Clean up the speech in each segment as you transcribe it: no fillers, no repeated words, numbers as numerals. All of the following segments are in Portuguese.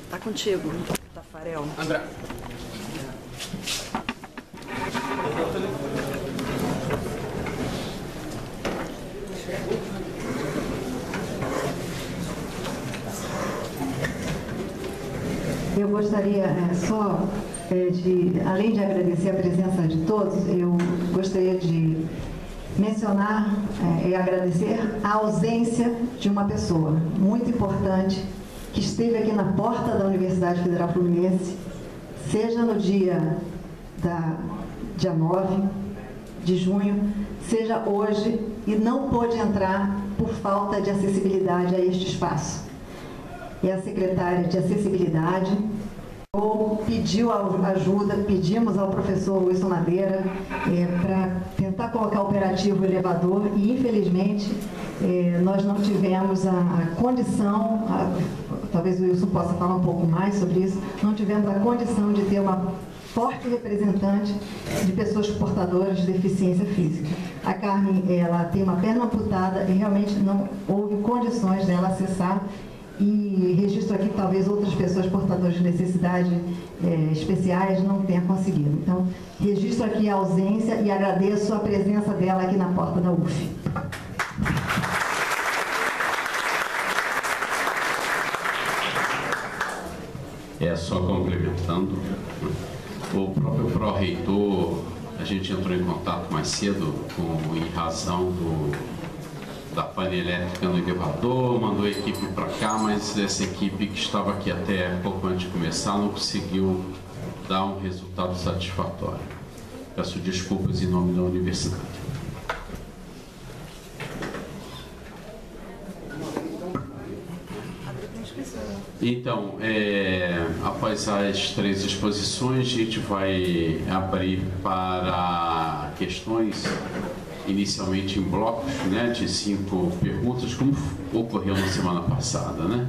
Tá contigo, Tafarel. André. Eu gostaria além de agradecer a presença de todos, eu gostaria de mencionar e agradecer a ausência de uma pessoa muito importante que esteve aqui na porta da Universidade Federal Fluminense, seja no dia 9 de junho, seja hoje, e não pôde entrar por falta de acessibilidade a este espaço. E a secretária de Acessibilidade pediu ajuda, pedimos ao professor Wilson Madeira para tentar colocar operativo o elevador e, infelizmente, nós não tivemos a condição, talvez o Wilson possa falar um pouco mais sobre isso, não tivemos a condição de ter uma forte representante de pessoas portadoras de deficiência física. A Carmen, ela tem uma perna amputada e realmente não houve condições dela acessar. E registro aqui que talvez outras pessoas portadoras de necessidades especiais não tenham conseguido. Então, registro aqui a ausência e agradeço a presença dela aqui na porta da UF. Só complementando, o próprio pró-reitor, a gente entrou em contato mais cedo em razão da pane elétrica no elevador, mandou a equipe para cá, mas essa equipe que estava aqui até pouco antes de começar não conseguiu dar um resultado satisfatório. Peço desculpas em nome da universidade. Então, após as 3 exposições, a gente vai abrir para questões inicialmente em blocos, né, de 5 perguntas, como ocorreu na semana passada, né?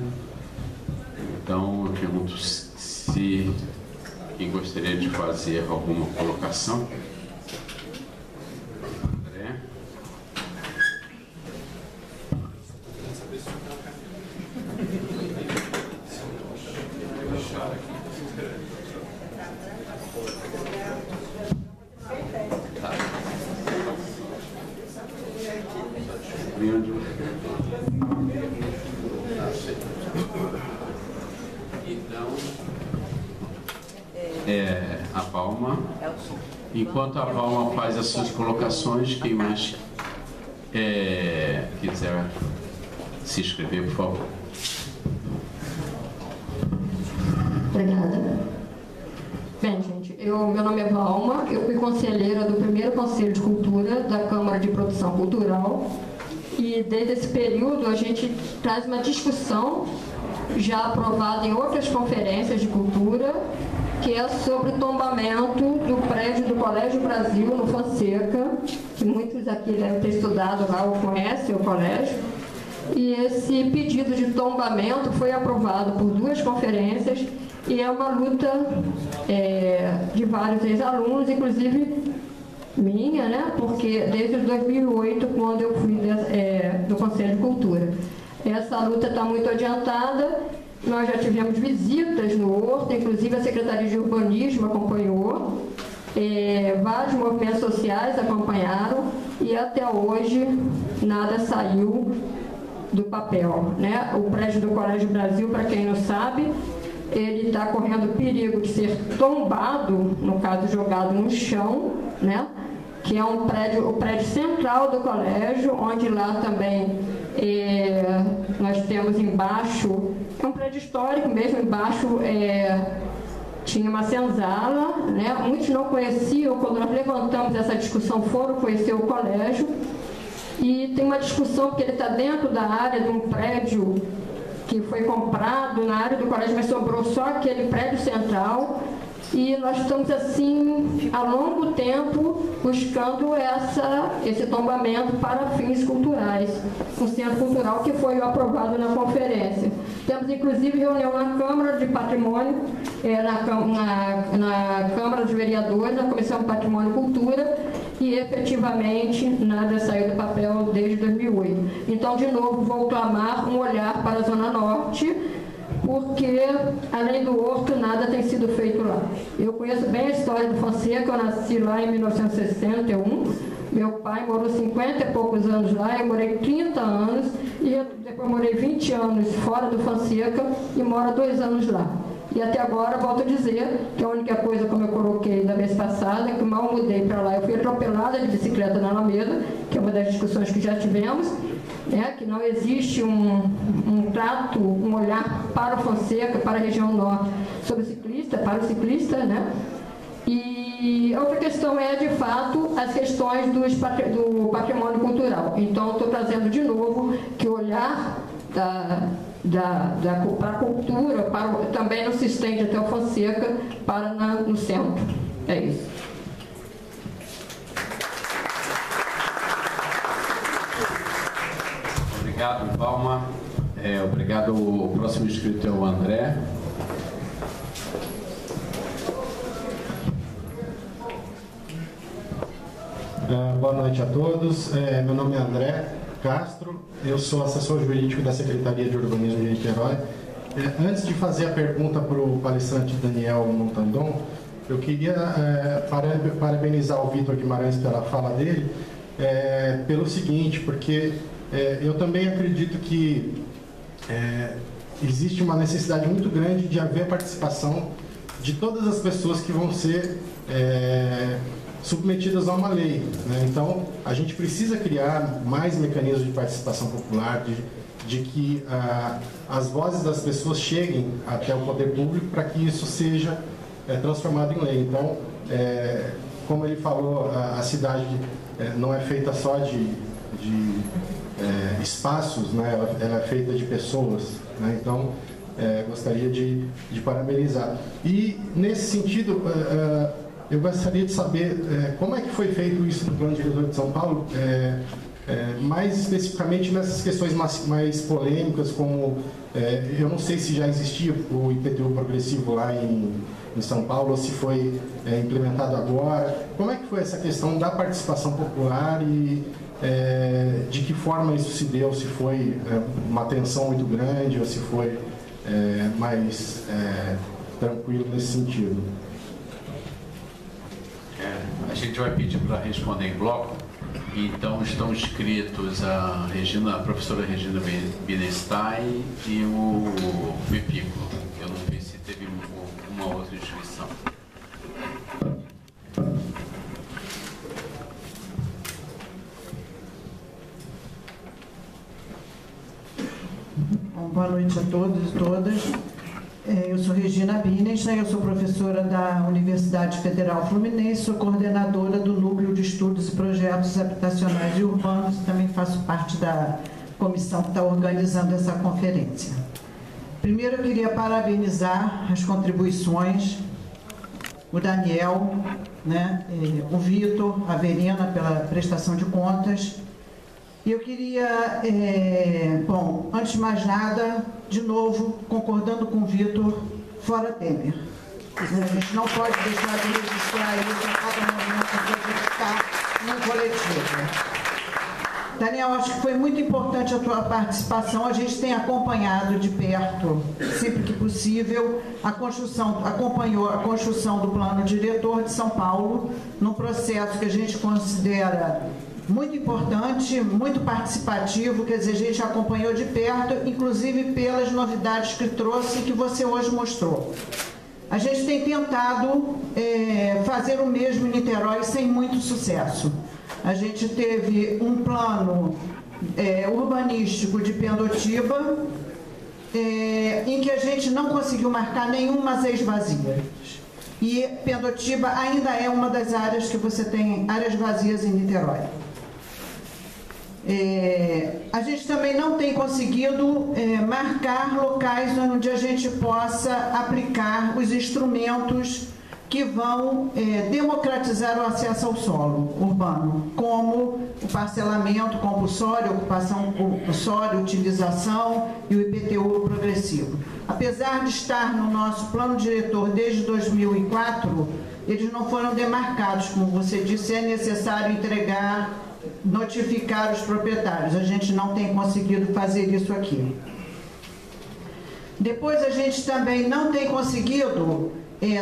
Então, eu pergunto se quem gostaria de fazer alguma colocação. André. A Valma. Enquanto a Valma faz as suas colocações, quem mais quiser se inscrever, por favor. Obrigada. Bem, gente, meu nome é Valma, eu fui conselheira do primeiro Conselho de Cultura da Câmara de Produção Cultural e desde esse período a gente traz uma discussão já aprovada em outras conferências de cultura, que é sobre o tombamento do prédio do Colégio Brasil, no Fonseca, que muitos aqui devem ter estudado lá ou conhecem o colégio. E esse pedido de tombamento foi aprovado por 2 conferências e é uma luta de vários ex-alunos, inclusive minha, né? Porque desde 2008, quando eu fui do Conselho de Cultura. Essa luta está muito adiantada. Nós já tivemos visitas no Horto, inclusive a Secretaria de Urbanismo acompanhou, vários movimentos sociais acompanharam e até hoje nada saiu do papel, né? O prédio do Colégio Brasil, para quem não sabe, ele está correndo perigo de ser tombado, no caso jogado no chão, né? Que é o prédio central do colégio, onde lá também nós temos embaixo, é um prédio histórico mesmo, embaixo tinha uma senzala, né? Muitos não conheciam, quando nós levantamos essa discussão foram conhecer o colégio, e tem uma discussão porque ele está dentro da área de um prédio que foi comprado na área do colégio, mas sobrou só aquele prédio central. E nós estamos assim, há longo tempo, buscando esse tombamento para fins culturais, um centro cultural que foi aprovado na conferência. Temos inclusive reunião na Câmara de Patrimônio, na Câmara dos Vereadores, na Comissão de Patrimônio e Cultura, e efetivamente nada saiu do papel desde 2008. Então, de novo, vou clamar um olhar para a Zona Norte, porque, além do Horto, nada tem sido feito lá. Eu conheço bem a história do Fonseca, eu nasci lá em 1961, meu pai morou 50 e poucos anos lá, eu morei 30 anos, e depois morei 20 anos fora do Fonseca e moro 2 anos lá. E até agora, volto a dizer, que a única coisa, como eu coloquei da vez passada, que mal mudei para lá, eu fui atropelada de bicicleta na Alameda, que é uma das discussões que já tivemos, né, que não existe um trato, um olhar para o Fonseca, para a região norte, sobre o ciclista, para o ciclista, né? E outra questão é, de fato, as questões do patrimônio cultural. Então, estou trazendo de novo que o olhar para a cultura também não se estende até o Fonseca, para no centro. É isso. Obrigado, Palma. Obrigado. O próximo inscrito é o André. Boa noite a todos. Meu nome é André Castro, eu sou assessor jurídico da Secretaria de Urbanismo de Niterói. Antes de fazer a pergunta para o palestrante Daniel Montandon, eu queria parabenizar o Vitor Guimarães pela fala dele, pelo seguinte, porque eu também acredito que existe uma necessidade muito grande de haver participação de todas as pessoas que vão ser submetidas a uma lei, né? Então, a gente precisa criar mais mecanismos de participação popular, de que as vozes das pessoas cheguem até o poder público para que isso seja transformado em lei. Então, como ele falou, a cidade não é feita só de espaços, né? Ela é feita de pessoas, né? Então, gostaria de parabenizar. E, nesse sentido, eu gostaria de saber como é que foi feito isso no Plano Diretor de São Paulo, mais especificamente nessas questões mais polêmicas, como eu não sei se já existia o IPTU progressivo lá em São Paulo, ou se foi implementado agora. Como é que foi essa questão da participação popular e de que forma isso se deu, se foi uma tensão muito grande ou se foi mais tranquilo nesse sentido? A gente vai pedir para responder em bloco. Então estão inscritos a professora Regina Bienstein e o Pepico. Eu não sei se teve uma outra inscrição. Bom, boa noite a todos e todas. Eu sou Regina Bienstein, eu sou professora da Universidade Federal Fluminense, sou coordenadora do Núcleo de Estudos e Projetos Habitacionais e Urbanos, também faço parte da comissão que está organizando essa conferência. Primeiro, eu queria parabenizar as contribuições, o Daniel, né, o Vitor, a Verena pela prestação de contas. E eu queria, bom, antes de mais nada, de novo, concordando com o Vitor, fora Temer. A gente não pode deixar de registrar isso a cada momento que a gente está num coletivo. Daniel, acho que foi muito importante a tua participação. A gente tem acompanhado de perto, sempre que possível, acompanhou a construção do Plano Diretor de São Paulo, num processo que a gente considera muito importante, muito participativo, quer dizer, a gente acompanhou de perto, inclusive pelas novidades que trouxe e que você hoje mostrou. A gente tem tentado fazer o mesmo em Niterói sem muito sucesso. A gente teve um plano urbanístico de Pendotiba, em que a gente não conseguiu marcar nenhuma ex-vazias. E Pendotiba ainda é uma das áreas que você tem áreas vazias em Niterói. A gente também não tem conseguido marcar locais onde a gente possa aplicar os instrumentos que vão democratizar o acesso ao solo urbano, como o parcelamento compulsório, ocupação compulsória, utilização e o IPTU progressivo. Apesar de estar no nosso plano diretor desde 2004, eles não foram demarcados, como você disse, é necessário entregar notificar os proprietários. A gente não tem conseguido fazer isso aqui. Depois a gente também não tem conseguido,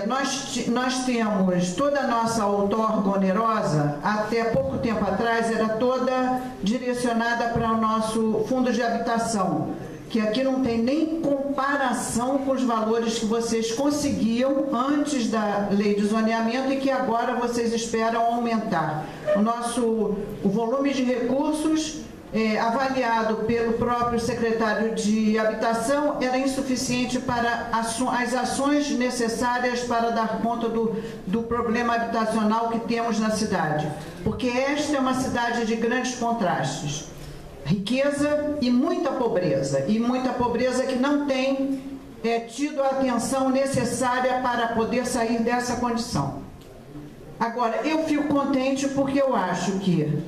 nós temos toda a nossa outorga onerosa, até pouco tempo atrás, era toda direcionada para o nosso fundo de habitação, que aqui não tem nem comparação com os valores que vocês conseguiam antes da lei de zoneamento e que agora vocês esperam aumentar. O volume de recursos avaliado pelo próprio secretário de Habitação era insuficiente para as ações necessárias para dar conta do problema habitacional que temos na cidade. Porque esta é uma cidade de grandes contrastes. Riqueza e muita pobreza que não tem tido a atenção necessária para poder sair dessa condição. Agora, eu fico contente porque eu acho que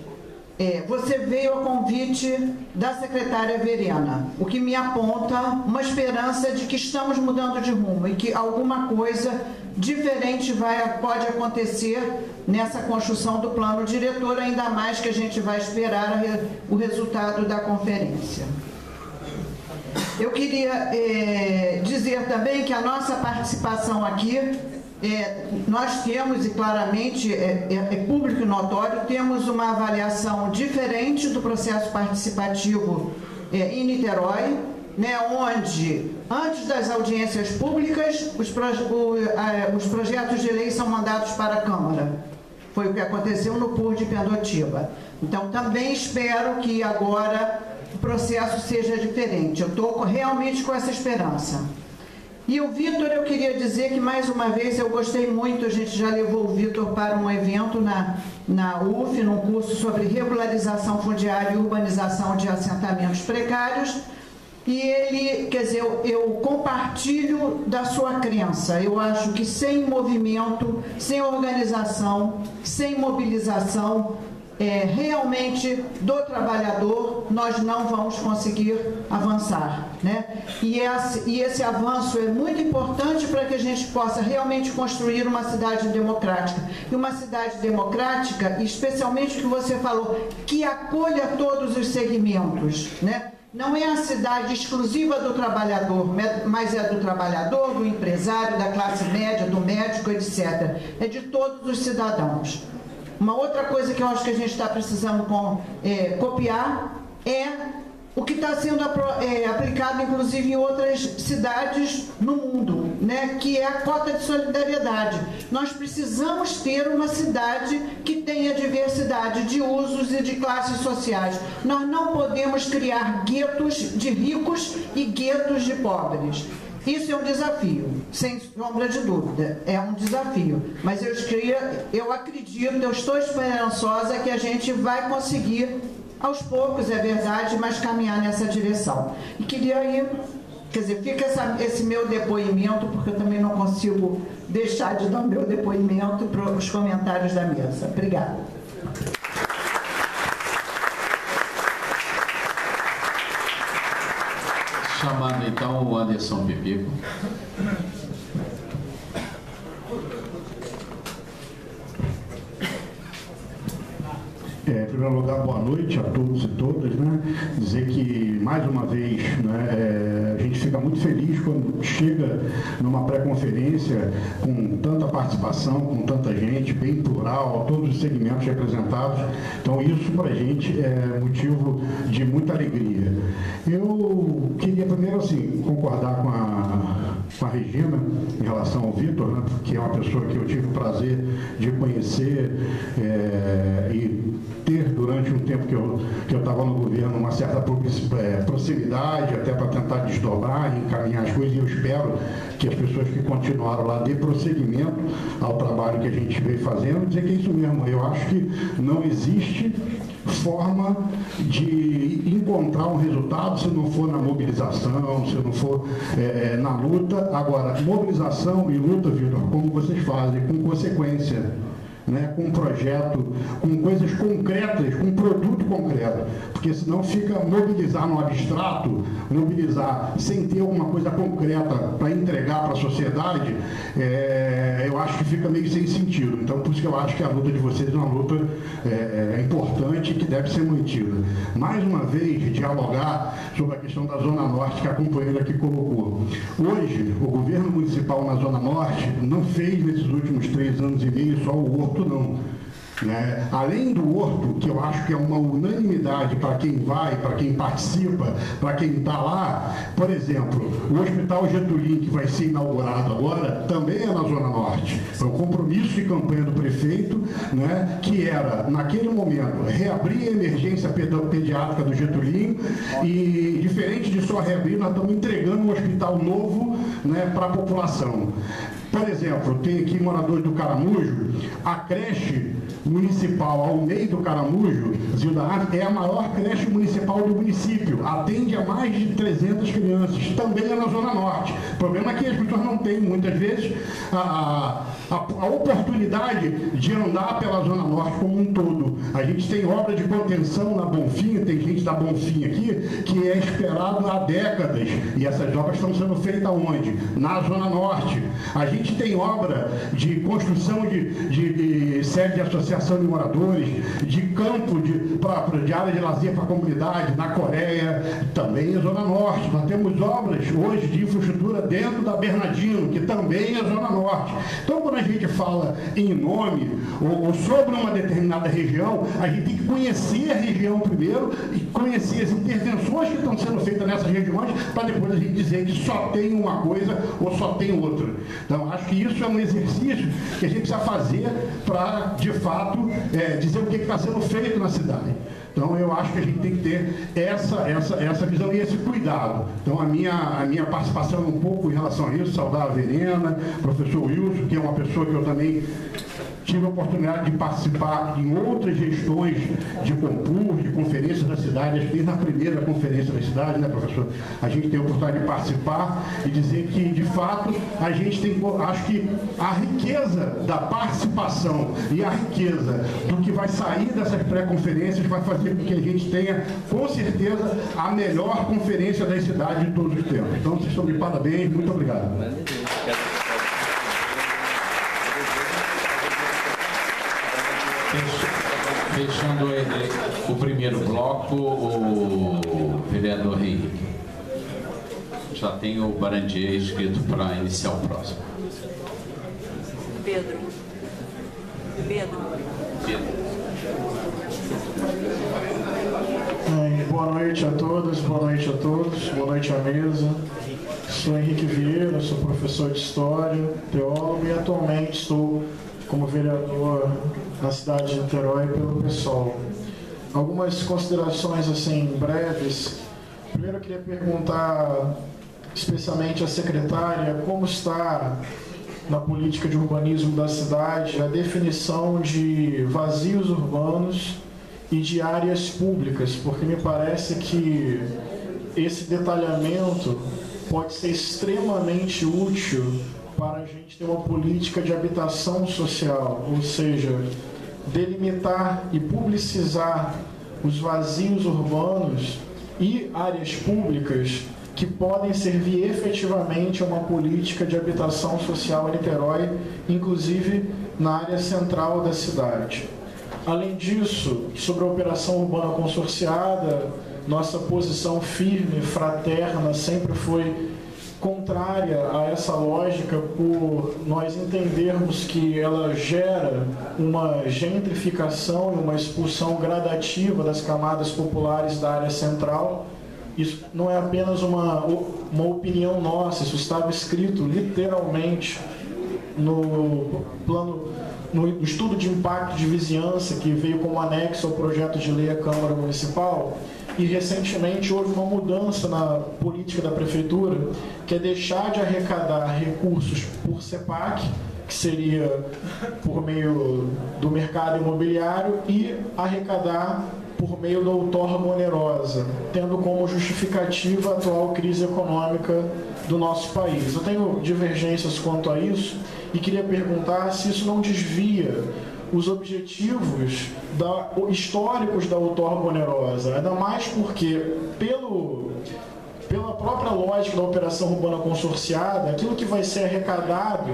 você veio a convite da secretária Verena, o que me aponta uma esperança de que estamos mudando de rumo e que alguma coisa diferente pode acontecer nessa construção do plano diretor, ainda mais que a gente vai esperar o resultado da conferência. Eu queria dizer também que a nossa participação aqui, nós temos, e claramente é público e notório, temos uma avaliação diferente do processo participativo em Niterói, né, onde, antes das audiências públicas, os projetos de lei são mandados para a Câmara. Foi o que aconteceu no PUR de Pendotiba. Então, também espero que agora o processo seja diferente. Eu estou realmente com essa esperança. E o Vitor, eu queria dizer que, mais uma vez, eu gostei muito, a gente já levou o Vitor para um evento na UF, num curso sobre regularização fundiária e urbanização de assentamentos precários, e ele, quer dizer, eu compartilho da sua crença. Eu acho que sem movimento, sem organização, sem mobilização, realmente do trabalhador, nós não vamos conseguir avançar, né? E esse avanço é muito importante para que a gente possa realmente construir uma cidade democrática. E uma cidade democrática, especialmente o que você falou, que acolha todos os segmentos, né? Não é a cidade exclusiva do trabalhador, mas é do trabalhador, do empresário, da classe média, do médico, etc. É de todos os cidadãos. Uma outra coisa que eu acho que a gente está precisando copiar é o que está sendo aplicado, inclusive, em outras cidades no mundo, né, que é a cota de solidariedade. Nós precisamos ter uma cidade que tenha diversidade de usos e de classes sociais. Nós não podemos criar guetos de ricos e guetos de pobres. Isso é um desafio, sem sombra de dúvida, é um desafio. Mas eu acredito, eu estou esperançosa que a gente vai conseguir, aos poucos, é verdade, mas caminhar nessa direção. E queria aí, quer dizer, fica esse meu depoimento, porque eu também não consigo deixar de dar o meu depoimento para os comentários da mesa. Obrigada. Chamando então o Anderson Pipico. Em primeiro lugar, boa noite a todos e todas, né? Dizer que, mais uma vez, né, a gente fica muito feliz quando chega numa pré-conferência com tanta participação, com tanta gente, bem plural, todos os segmentos representados. Então, isso para a gente é motivo de muita alegria. Eu queria primeiro, assim, concordar com a Regina em relação ao Vitor, né, que é uma pessoa que eu tive o prazer de conhecer e ter, durante um tempo que eu estava no governo, uma certa proximidade, até para tentar desdobrar e encaminhar as coisas, e eu espero que as pessoas que continuaram lá dê prosseguimento ao trabalho que a gente veio fazendo, dizer que é isso mesmo. Eu acho que não existe forma de encontrar um resultado se não for na mobilização, se não for na luta. Agora, mobilização e luta, Vitor, como vocês fazem, com consequência. né, com um projeto, com coisas concretas, com um produto concreto, porque senão fica mobilizar no abstrato, mobilizar sem ter alguma coisa concreta para entregar para a sociedade, eu acho que fica meio sem sentido. Então, por isso que eu acho que a luta de vocês é uma luta importante que deve ser mantida. Mais uma vez, dialogar sobre a questão da Zona Norte que a companheira aqui colocou. Hoje, o governo municipal na Zona Norte não fez nesses últimos 3 anos e meio só o Horto, não. Além do Horto, que eu acho que é uma unanimidade para quem vai, para quem participa, para quem está lá, por exemplo, o Hospital Getulinho, que vai ser inaugurado agora, também é na Zona Norte. É um compromisso de campanha do prefeito, né, que era, naquele momento, reabrir a emergência pediátrica do Getulinho e, diferente de só reabrir, nós estamos entregando um hospital novo, né, para a população. Por exemplo, tem aqui moradores do Caramujo, a creche municipal ao meio do Caramujo, Zilda Arte, é a maior creche municipal do município, atende a mais de 300 crianças, também é na Zona Norte. O problema é que as pessoas não têm, muitas vezes, a oportunidade de andar pela Zona Norte como um todo. A gente tem obra de contenção na Bonfim, tem gente da Bonfim aqui, que é esperado há décadas, e essas obras estão sendo feitas onde? Na Zona Norte. A gente tem obra de construção de sede de associação de moradores, de campo de área de lazer para a comunidade, na Coreia, também é Zona Norte. Nós temos obras hoje de infraestrutura dentro da Bernardino, que também é Zona Norte. Então, quando a gente fala em nome ou sobre uma determinada região, a gente tem que conhecer a região primeiro e conhecer as intervenções que estão sendo feitas nessas regiões, para depois a gente dizer que só tem uma coisa ou só tem outra. Então, acho que isso é um exercício que a gente precisa fazer para, de fato, dizer o que está sendo feito na cidade. Então, eu acho que a gente tem que ter essa visão e esse cuidado. Então, a minha participação é um pouco em relação a isso, saudar a Verena, professor Wilson, que é uma pessoa que eu também tive a oportunidade de participar em outras gestões de concurso, de conferências da cidade, acho que desde a primeira conferência da cidade, né, professor? A gente tem a oportunidade de participar e dizer que, de fato, a gente tem, acho que a riqueza da participação e a riqueza do que vai sair dessas pré-conferências vai fazer com que a gente tenha, com certeza, a melhor conferência da cidade de todos os tempos. Então, vocês estão de parabéns, muito obrigado. Fechando o primeiro bloco, o vereador Henrique. Já tem o Barandier escrito para iniciar o próximo. Pedro. Boa noite a todas, boa noite a todos, boa noite à mesa. Sou Henrique Vieira, sou professor de História, teólogo e atualmente estou como vereador na cidade de Niterói pelo PSOL. Algumas considerações assim breves. Primeiro eu queria perguntar especialmente à secretária como está na política de urbanismo da cidade a definição de vazios urbanos e de áreas públicas, porque me parece que esse detalhamento pode ser extremamente útil para a gente ter uma política de habitação social, ou seja, delimitar e publicizar os vazios urbanos e áreas públicas que podem servir efetivamente a uma política de habitação social em Niterói, inclusive na área central da cidade. Além disso, sobre a operação urbana consorciada, nossa posição firme, fraterna, sempre foi contrária a essa lógica por nós entendermos que ela gera uma gentrificação e uma expulsão gradativa das camadas populares da área central. Isso não é apenas uma opinião nossa, isso estava escrito literalmente no estudo de impacto de vizinhança que veio como anexo ao projeto de lei à Câmara Municipal. E recentemente houve uma mudança na política da Prefeitura, que é deixar de arrecadar recursos por CEPAC, que seria por meio do mercado imobiliário, e arrecadar por meio da outorga onerosa, tendo como justificativa a atual crise econômica do nosso país. Eu tenho divergências quanto a isso e queria perguntar se isso não desvia os objetivos históricos da outorga onerosa, ainda mais porque, pela própria lógica da operação urbana consorciada, aquilo que vai ser arrecadado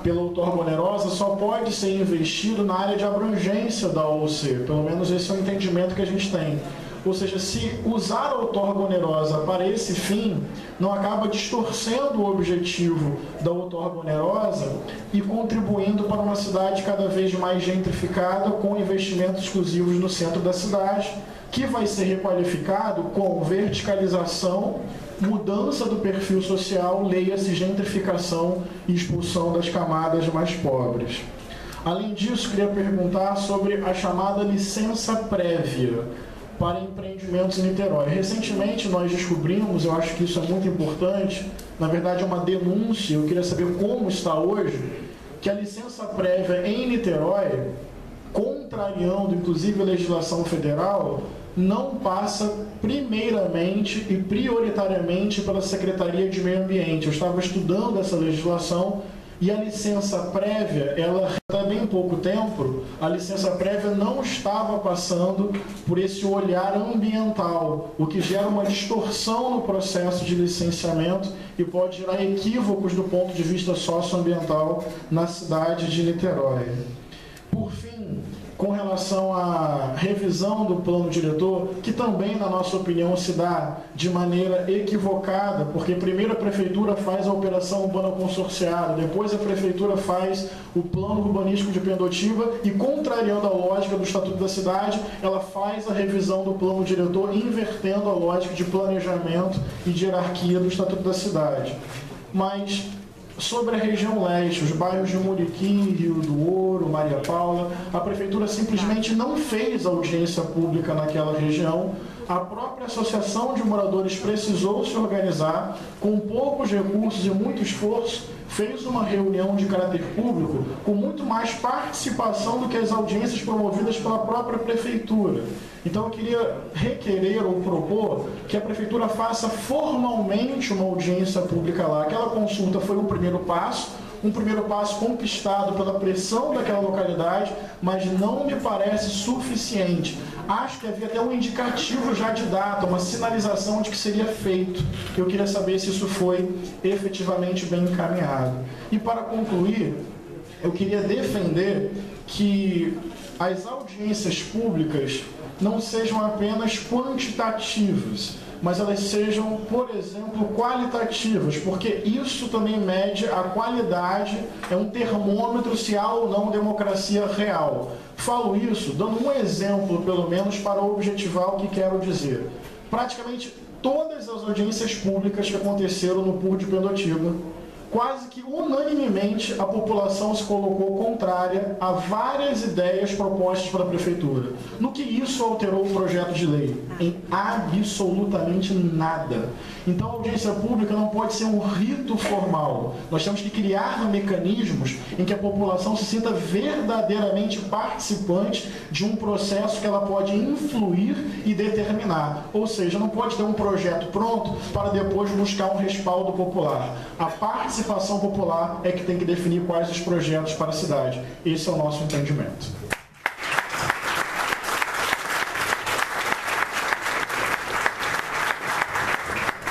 pela outorga onerosa só pode ser investido na área de abrangência da OOC, pelo menos esse é o entendimento que a gente tem. Ou seja, se usar a outorga onerosa para esse fim, não acaba distorcendo o objetivo da outorga onerosa e contribuindo para uma cidade cada vez mais gentrificada, com investimentos exclusivos no centro da cidade, que vai ser requalificado com verticalização, mudança do perfil social, leia-se gentrificação e expulsão das camadas mais pobres. Além disso, queria perguntar sobre a chamada licença prévia para empreendimentos em Niterói. Recentemente nós descobrimos, eu acho que isso é muito importante, na verdade é uma denúncia, eu queria saber como está hoje, que a licença prévia em Niterói, contrariando inclusive a legislação federal, não passa primeiramente e prioritariamente pela Secretaria de Meio Ambiente. Eu estava estudando essa legislação e a licença prévia, ela até bem pouco tempo, a licença prévia não estava passando por esse olhar ambiental, o que gera uma distorção no processo de licenciamento e pode gerar equívocos do ponto de vista socioambiental na cidade de Niterói. Por fim, com relação à revisão do plano diretor, que também, na nossa opinião, se dá de maneira equivocada, porque primeiro a prefeitura faz a operação urbana consorciada, depois a prefeitura faz o plano urbanístico de Pendotiba e, contrariando a lógica do Estatuto da Cidade, ela faz a revisão do plano diretor, invertendo a lógica de planejamento e de hierarquia do Estatuto da Cidade. Mas sobre a região leste, os bairros de Muriqui, Rio do Ouro, Maria Paula, a prefeitura simplesmente não fez audiência pública naquela região. A própria associação de moradores precisou se organizar, com poucos recursos e muito esforço, fez uma reunião de caráter público com muito mais participação do que as audiências promovidas pela própria prefeitura. Então eu queria requerer ou propor que a prefeitura faça formalmente uma audiência pública lá. Aquela consulta foi um primeiro passo conquistado pela pressão daquela localidade, mas não me parece suficiente. Acho que havia até um indicativo já de data, uma sinalização de que seria feito. Eu queria saber se isso foi efetivamente bem encaminhado. E para concluir, eu queria defender que as audiências públicas não sejam apenas quantitativas, mas elas sejam, por exemplo, qualitativas, porque isso também mede a qualidade, é um termômetro se há ou não democracia real. Falo isso dando um exemplo, pelo menos, para objetivar o que quero dizer. Praticamente todas as audiências públicas que aconteceram no PUR de Pendotiba, quase que unanimemente a população se colocou contrária a várias ideias propostas pela prefeitura. No que isso alterou o projeto de lei? Em absolutamente nada. Então a audiência pública não pode ser um rito formal. Nós temos que criar mecanismos em que a população se sinta verdadeiramente participante de um processo que ela pode influir e determinar. Ou seja, não pode ter um projeto pronto para depois buscar um respaldo popular. A participação popular é que tem que definir quais os projetos para a cidade. Esse é o nosso entendimento.